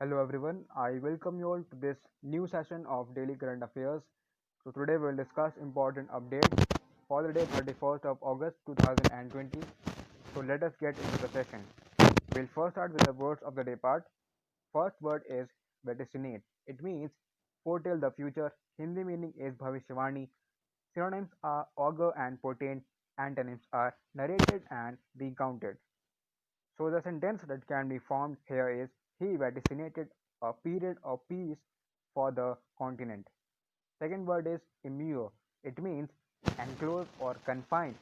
Hello everyone, I welcome you all to this new session of Daily Current Affairs. So today we'll discuss important updates for the day 31st of August 2020. So let us get into the session. We'll first start with the words of the day part. First word is vaticinate. It means foretell the future. Hindi meaning is bhavishyavani. Synonyms are augur and portent. Antonyms are narrated and recounted. So the sentence that can be formed here is he vaticinated a period of peace for the continent. Second word is immure. It means enclose or confine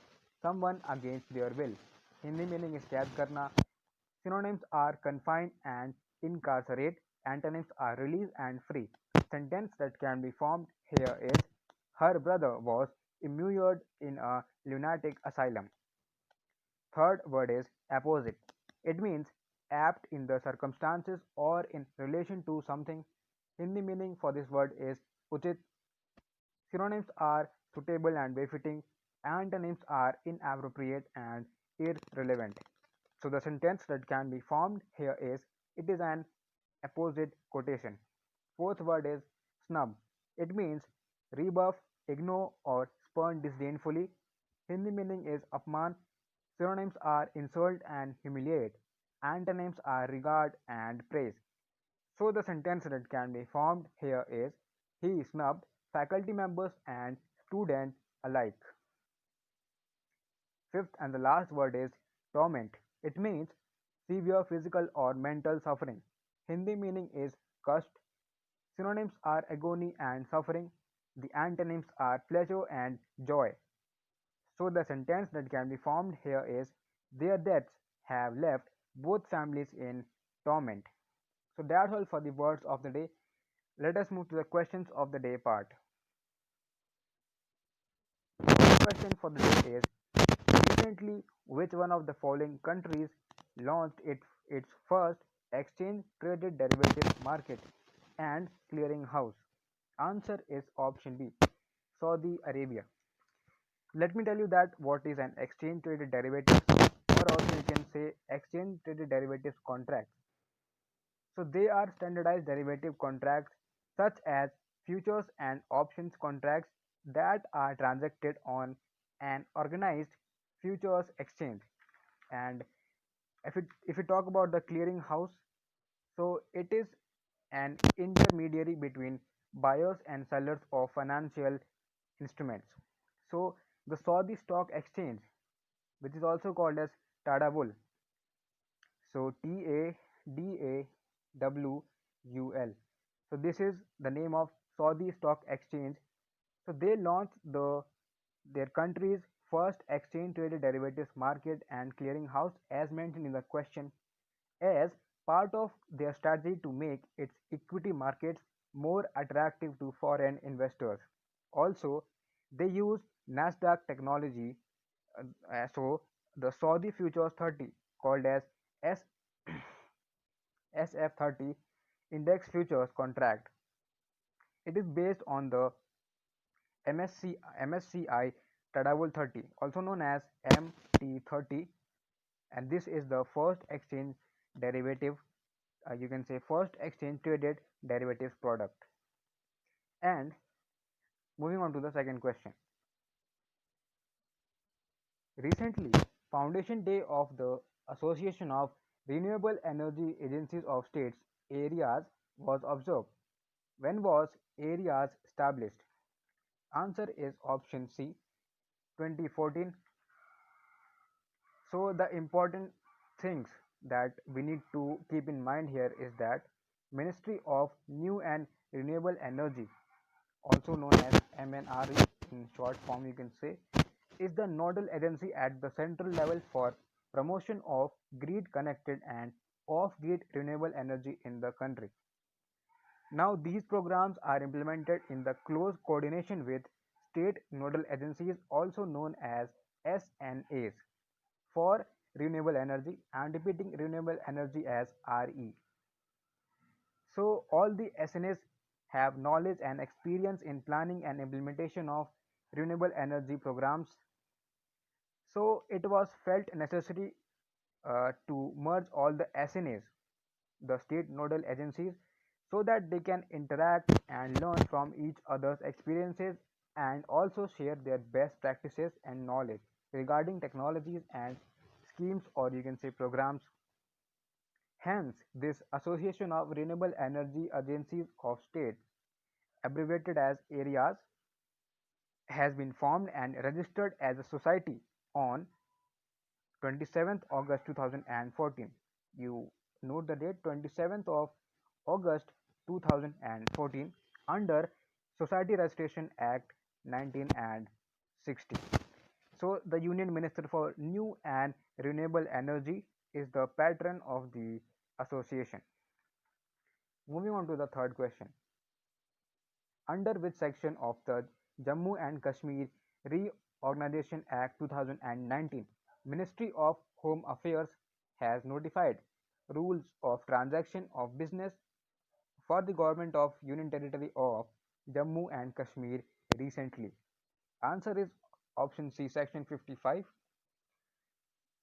someone against their will. Hindi meaning is kaid karna. Synonyms are confine and incarcerate. Antonyms are release and free. Sentence that can be formed here is her brother was immured in a lunatic asylum. Third word is apposite. It means apt in the circumstances or in relation to something. Hindi meaning for this word is uchit. Synonyms are suitable and befitting. Antonyms are inappropriate and irrelevant. So the sentence that can be formed here is it is an apposite quotation. Fourth word is snub. It means rebuff, ignore or spurn disdainfully. Hindi meaning is apman. Synonyms are insult and humiliate. Antonyms are regard and praise. So the sentence that can be formed here is he snubbed faculty members and students alike. Fifth and the last word is torment. It means severe physical or mental suffering. Hindi meaning is kast. Synonyms are agony and suffering. The antonyms are pleasure and joy. So the sentence that can be formed here is their deaths have left both families in torment. So that's all for the words of the day. Let us move to the questions of the day part. The question for the day is recently which one of the following countries launched its first exchange traded derivatives market and clearing house? Answer is option B, Saudi Arabia. Let me tell you that what is an exchange traded derivative, or also you can say exchange traded derivatives contracts. So they are standardized derivative contracts such as futures and options contracts that are transacted on an organized futures exchange. And if we talk about the clearing house, so it is an intermediary between buyers and sellers of financial instruments. So the Saudi Stock Exchange, which is also called as Tadawul, so Tadawul. So this is the name of Saudi Stock Exchange. So they launched their country's first exchange traded derivatives market and clearing house as mentioned in the question as part of their strategy to make its equity markets more attractive to foreign investors. Also, they use Nasdaq technology. So the Saudi Futures 30, called as S SF30 Index Futures contract. It is based on the MSCI Tadawul 30, also known as MT30, and this is the first exchange derivative, you can say first exchange traded derivatives product. And moving on to the second question. Recently, Foundation Day of the Association of Renewable Energy Agencies of States areas was observed. When was areas established? Answer is option C, 2014. So the important things that we need to keep in mind here is that Ministry of New and Renewable Energy, also known as MNRE in short form you can say, is the nodal agency at the central level for promotion of grid connected and off-grid renewable energy in the country. Now these programs are implemented in the close coordination with state nodal agencies, also known as SNAs, for renewable energy and repeating renewable energy as RE. So all the SNAs have knowledge and experience in planning and implementation of renewable energy programs. So it was felt necessary to merge all the SNAs the state nodal agencies, so that they can interact and learn from each other's experiences and also share their best practices and knowledge regarding technologies and schemes, or you can say programs. Hence, this Association of Renewable Energy Agencies of State, abbreviated as AREAs, has been formed and registered as a society on 27th August 2014. You note the date, 27th of August 2014, under Society Registration Act 1960. So the Union Minister for New and Renewable Energy is the patron of the association. Moving on to the third question. Under which section of the Jammu and Kashmir Reorganization Act 2019, Ministry of Home Affairs has notified rules of transaction of business for the government of Union Territory of Jammu and Kashmir recently? Answer is option C, section 55.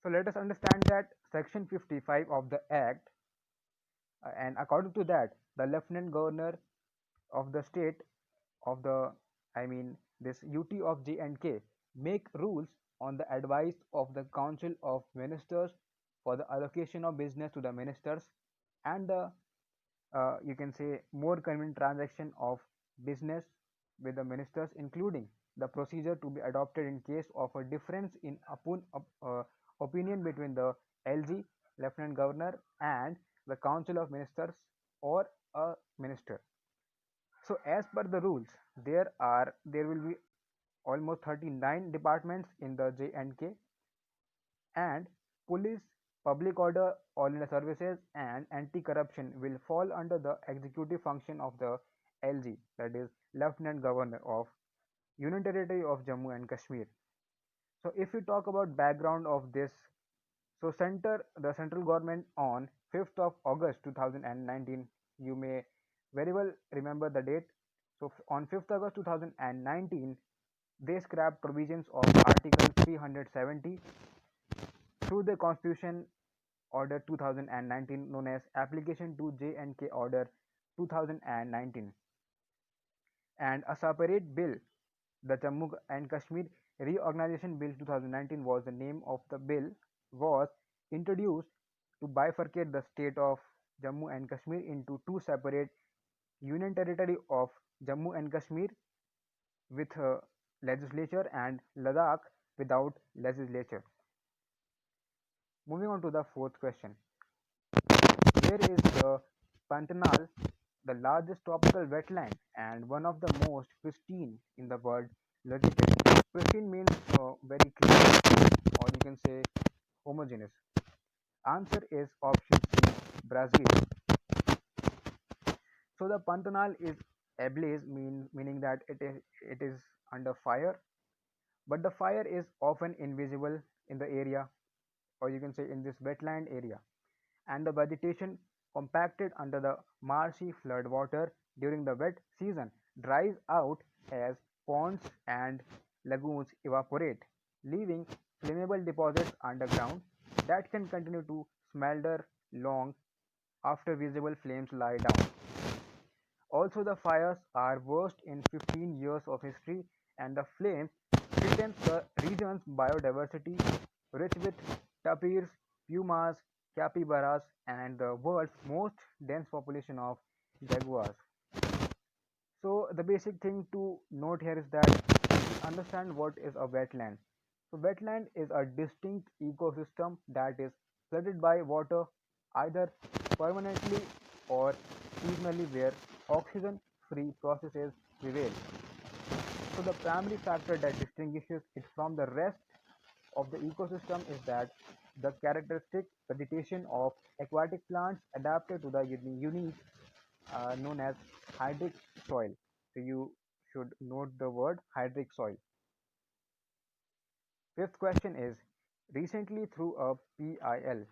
So let us understand that section 55 of the act, and according to that, the Lieutenant Governor of the state of the, I mean this UT of J&K, make rules on the advice of the Council of Ministers for the allocation of business to the ministers, and the you can say more convenient transaction of business with the ministers, including the procedure to be adopted in case of a difference in opinion between the LG, Lieutenant Governor, and the Council of Ministers or a minister. So as per the rules, there will be almost 39 departments in the J&K, and police, public order, all India services, and anti-corruption will fall under the executive function of the LG, that is Lieutenant Governor of Union Territory of Jammu and Kashmir. So if we talk about background of this, so the central government on 5th of August 2019, you may very well remember the date. So on 5th August 2019, they scrapped provisions of Article 370 through the Constitution Order 2019, known as Application to J&K Order 2019, and a separate bill, the Jammu and Kashmir Reorganization Bill 2019 was the name of the bill, was introduced to bifurcate the state of Jammu and Kashmir into two separate Union Territory of Jammu and Kashmir with a legislature and Ladakh without legislature. Moving on to the fourth question. Where is the Pantanal, the largest tropical wetland and one of the most pristine in the world, located? Pristine means very clean, or you can say homogeneous. Answer is option C, Brazil. So the Pantanal is ablaze, meaning that it is under fire, but the fire is often invisible in the area, or you can say in this wetland area, and the vegetation compacted under the marshy flood water during the wet season dries out as ponds and lagoons evaporate, leaving flammable deposits underground that can continue to smolder long after visible flames lie down. Also, the fires are worst in 15 years of history, and the flames threaten the region's biodiversity, rich with tapirs, pumas, capybaras, and the world's most dense population of jaguars. So, the basic thing to note here is that we should understand what is a wetland. So, wetland is a distinct ecosystem that is flooded by water either permanently or seasonally, where oxygen free processes prevail. So, the primary factor that distinguishes it from the rest of the ecosystem is that the characteristic vegetation of aquatic plants adapted to the unique known as hydric soil. So you should note the word hydric soil. Fifth question is, recently through a PIL,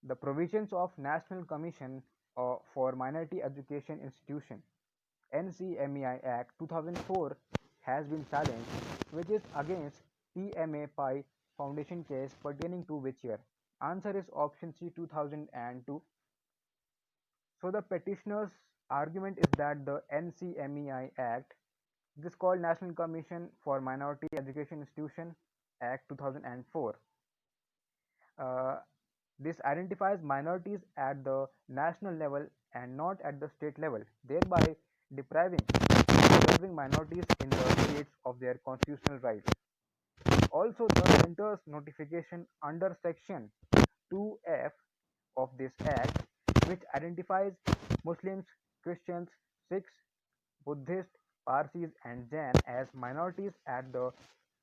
the provisions of National Commission for Minority Education Institution NCMEI Act 2004 has been challenged, which is against PMA Pi Foundation case pertaining to which year? Answer is option C, 2002. So the petitioner's argument is that the NCMEI Act, this is called National Commission for Minority Education Institution Act 2004. Uh, this identifies minorities at the national level and not at the state level, thereby depriving and preserving minorities in the states of their constitutional rights. Also, the center's notification under Section 2F of this Act, which identifies Muslims, Christians, Sikhs, Buddhists, Parsis, and Jain as minorities at the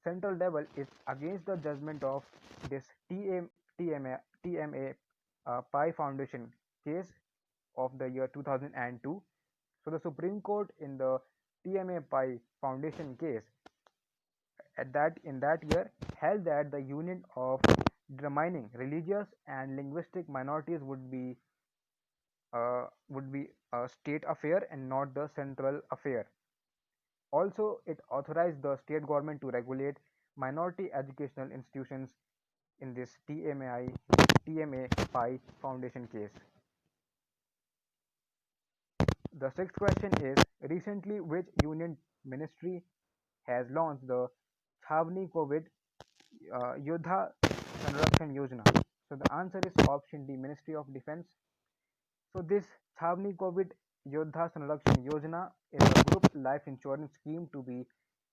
central level, is against the judgment of this TMA Pi Foundation case of the year 2002. So, the Supreme Court in the TMA Pi Foundation case in that year held that the union of determining religious and linguistic minorities would be a state affair and not the central affair. Also, it authorized the state government to regulate minority educational institutions in this TMA Pi Foundation case. The sixth question is, recently which union ministry has launched the Chhavni COVID Yodha Sanrakshan Yojana? So the answer is option D, Ministry of Defense. So this Chhavni COVID Yodha Sanrakshan Yojana is a group life insurance scheme to be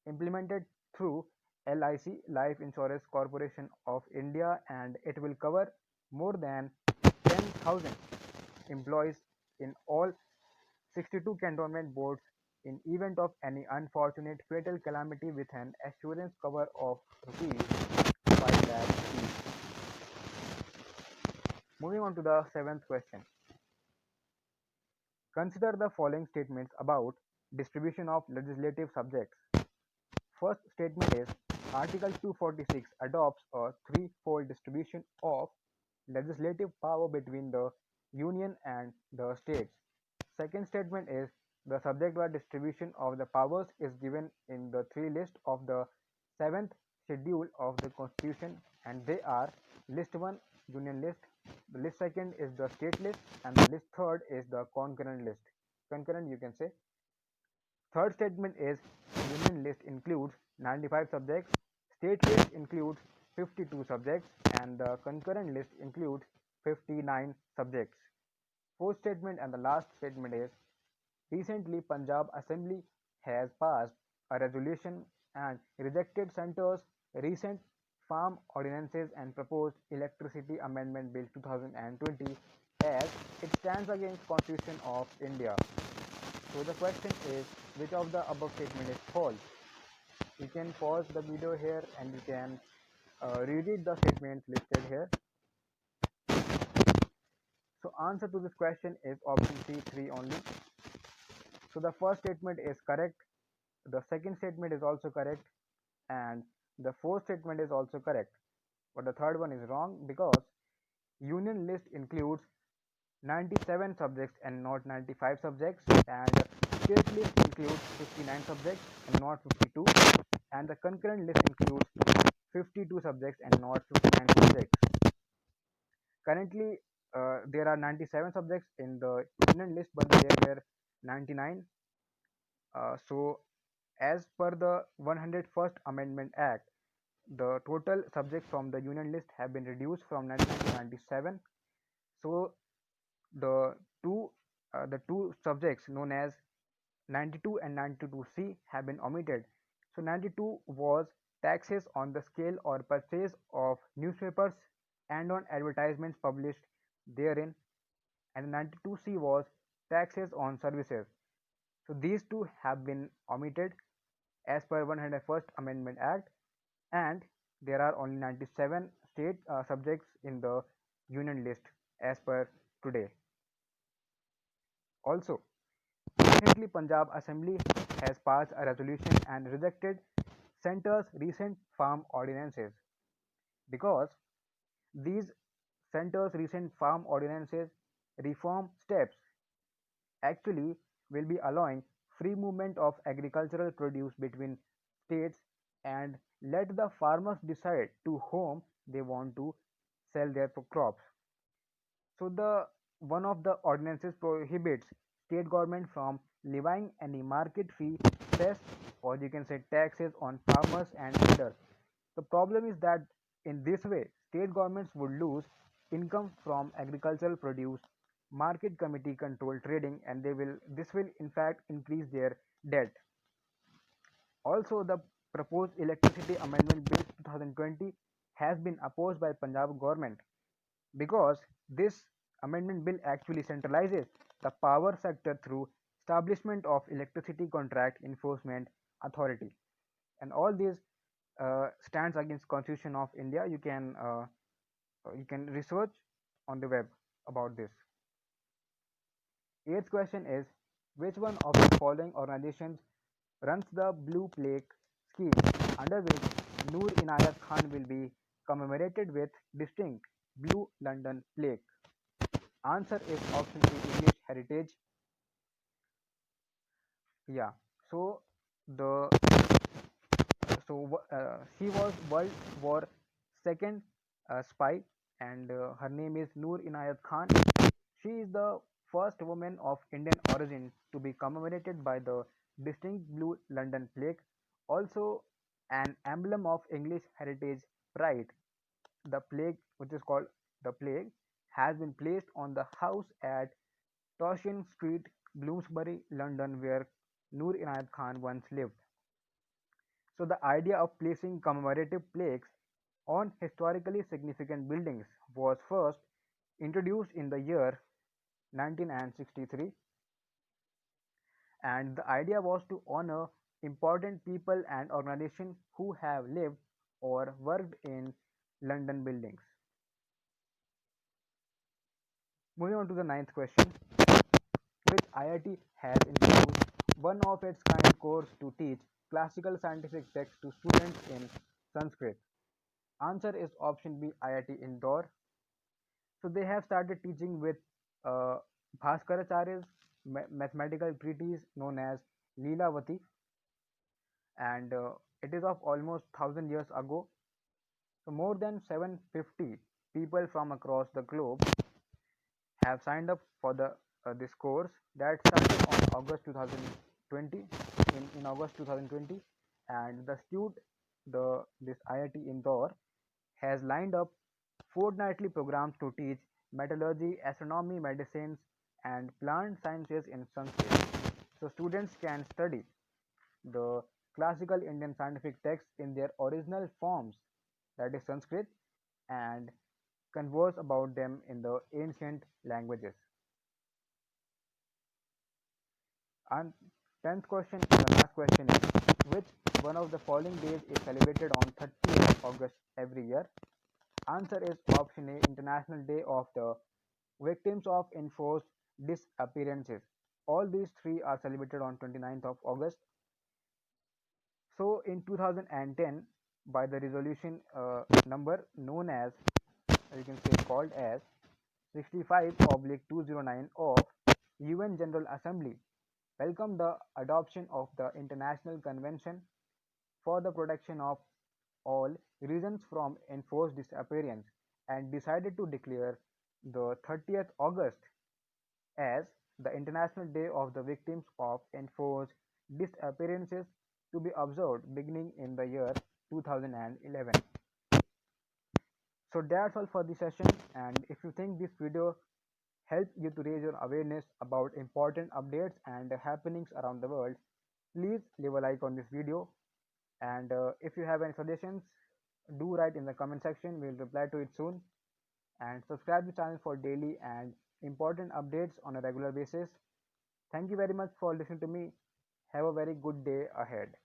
implemented through LIC, Life Insurance Corporation of India, and it will cover more than 10,000 employees in all 62 cantonment boards in event of any unfortunate fatal calamity with an assurance cover of rupees 5 lakh each. Moving on to the seventh question. Consider the following statements about distribution of legislative subjects. First statement is Article 246 adopts a threefold distribution of legislative power between the Union and the states. Second statement is the subject-wise distribution of the powers is given in the three list of the seventh schedule of the Constitution, and they are list 1 union list, the list second is the state list, and the list third is the concurrent list. Concurrent you can say. Third statement is union list includes 95 subjects, state list includes 52 subjects, and the concurrent list includes 59 subjects. Fourth statement and the last statement is recently Punjab Assembly has passed a resolution and rejected Centre's recent farm ordinances and proposed Electricity Amendment Bill 2020 as it stands against Constitution of India. So the question is, which of the above statement is false? You can pause the video here and you can reread the statements listed here. So answer to this question is option C, 3 only. So the first statement is correct, the second statement is also correct, and the fourth statement is also correct. But the third one is wrong because union list includes 97 subjects and not 95 subjects, and state list includes 59 subjects and not 52, and the concurrent list includes 52 subjects and not 59 subjects. Currently, there are 97 subjects in the union list, but there were 99. So, as per the 101st Amendment Act, the total subjects from the union list have been reduced from 99 to 97. So, the two the two subjects known as 92 and 92C have been omitted. So 92 was taxes on the sale or purchase of newspapers and on advertisements published therein, and 92C was taxes on services. So these two have been omitted as per 101st Amendment Act, and there are only 97 state subjects in the union list as per today. Also, recently Punjab Assembly has passed a resolution and rejected Centre's recent farm ordinances because these Centre's recent farm ordinances reform steps actually will be allowing free movement of agricultural produce between states and let the farmers decide to whom they want to sell their crops. So the One of the ordinances prohibits state government from levying any market fee, cess, or you can say taxes on farmers and traders. The problem is that in this way, state governments would lose income from agricultural produce, market committee controlled trading, and this will in fact increase their debt. Also, the proposed Electricity Amendment Bill 2020 has been opposed by Punjab government because this amendment bill actually centralizes the power sector through establishment of electricity contract enforcement authority, and all these stands against constitution of India. You can research on the web about this. Eighth question is, which one of the following organizations runs the Blue Plaque scheme, under which Noor Inayat Khan will be commemorated with distinct Blue London Plaque? Answer is option A, English Heritage. Yeah. So the she was World War Second spy, and her name is Noor Inayat Khan. She is the first woman of Indian origin to be commemorated by the distinct Blue London Plaque, also an emblem of English heritage pride. The plaque, which is called the plaque, has been placed on the house at Toshin Street, Bloomsbury, London, where Noor Inayat Khan once lived. So the idea of placing commemorative plaques on historically significant buildings was first introduced in the year 1963, and the idea was to honor important people and organizations who have lived or worked in London buildings. Moving on to the ninth question, which IIT has introduced one of its kind course to teach classical scientific texts to students in Sanskrit? Answer is option B, IIT Indore. So they have started teaching with uh, Bhaskaracharya's mathematical treatise known as Leelavati, and it is of almost 1000 years ago. So more than 750 people from across the globe have signed up for the this course that started on August 2020 in August 2020, and this IIT Indore has lined up fortnightly programs to teach metallurgy, astronomy, medicines, and plant sciences in Sanskrit. So students can study the classical Indian scientific texts in their original forms, that is Sanskrit, and converse about them in the ancient languages. And tenth question and the last question is, which one of the following days is celebrated on 30th of August every year? Answer is option A, International Day of the Victims of Enforced Disappearances. All these three are celebrated on 29th of August. So in 2010, by the resolution number known as, you can say called as 65/209 of UN General Assembly, welcomed the adoption of the International Convention for the Protection of All Reasons from Enforced Disappearance, and decided to declare the 30th August as the International Day of the Victims of Enforced Disappearances, to be observed beginning in the year 2011. So that's all for the session, and if you think this video helped you to raise your awareness about important updates and happenings around the world, please leave a like on this video, and if you have any suggestions, do write in the comment section. We'll reply to it soon, and subscribe the channel for daily and important updates on a regular basis. Thank you very much for listening to me. Have a very good day ahead.